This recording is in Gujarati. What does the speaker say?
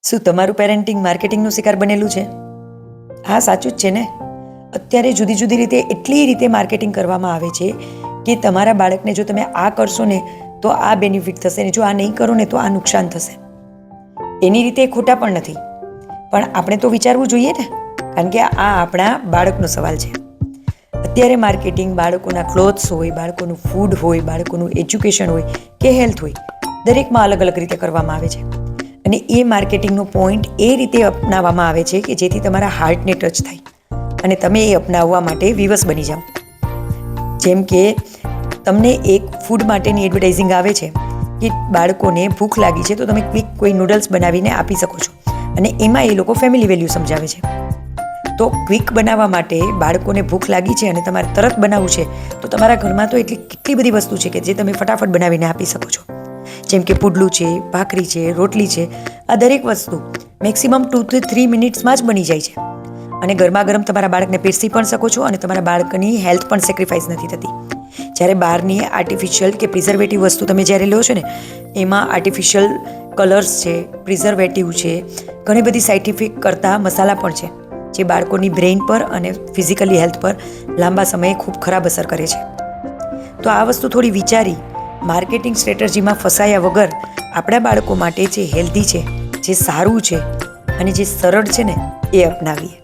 શું તમારું પેરેન્ટિંગ માર્કેટિંગનું શિકાર બનેલું છે? હા, સાચું જ છે ને. અત્યારે જુદી જુદી રીતે એટલી રીતે માર્કેટિંગ કરવામાં આવે છે કે તમારા બાળકને જો તમે આ કરશો ને તો આ બેનિફિટ થશે ને જો આ નહીં કરો ને તો આ નુકસાન થશે. એની રીતે ખોટા પણ નથી, પણ આપણે તો વિચારવું જોઈએ ને, કારણ કે આ આપણા બાળકનો સવાલ છે. અત્યારે માર્કેટિંગ બાળકોના ક્લોથ્સ હોય, બાળકોનું ફૂડ હોય, બાળકોનું એજ્યુકેશન હોય કે હેલ્થ હોય, દરેકમાં અલગ અલગ રીતે કરવામાં આવે છે. અને એ માર્કેટિંગનો પોઈન્ટ એ રીતે અપનાવવામાં આવે છે કે જેથી તમારા હાર્ટને ટચ થાય અને તમે એ અપનાવવા માટે વિવશ બની જાઓ. જેમ કે તમને એક ફૂડ માટેની એડવર્ટાઇઝિંગ આવે છે કે બાળકોને ભૂખ લાગી છે તો તમે ક્વિક કોઈ નૂડલ્સ બનાવીને આપી શકો છો, અને એમાં એ લોકો ફેમિલી વેલ્યુ સમજાવે છે. તો ક્વિક બનાવવા માટે બાળકોને ભૂખ લાગી છે અને તમારે તરત બનાવવું છે તો તમારા ઘરમાં તો કેટલી બધી વસ્તુ છે કે જે તમે ફટાફટ બનાવીને આપી શકો છો. જેમ કે પુડલું છે, ભાખરી છે, રોટલી છે, આ દરેક વસ્તુ મેક્સિમમ 2 થી 3 મિનિટ્સમાં જ બની જાય છે. અને ગરમા ગરમ તમારા બાળકને પીરસી પણ શકો છો અને તમારા બાળકની હેલ્થ પણ સેક્રિફાઈસ નથી થતી. જ્યારે બહારની આર્ટિફિશિયલ કે પ્રિઝર્વેટિવ વસ્તુ તમે જ્યારે લો છો ને એમાં આર્ટિફિશિયલ કલર્સ છે, પ્રિઝર્વેટિવ છે, ઘણી બધી સાયન્ટિફિક કરતા મસાલા પણ છે જે બાળકોની બ્રેઇન પર અને ફિઝિકલી હેલ્થ પર લાંબા સમયે ખૂબ ખરાબ અસર કરે છે. તો આ વસ્તુ થોડી વિચારી માર્કેટિંગ સ્ટ્રેટર્જીમાં ફસાયા વગર આપણા બાળકો માટે જે હેલ્ધી છે, જે સારું છે અને જે સરળ છે ને એ અપનાવીએ.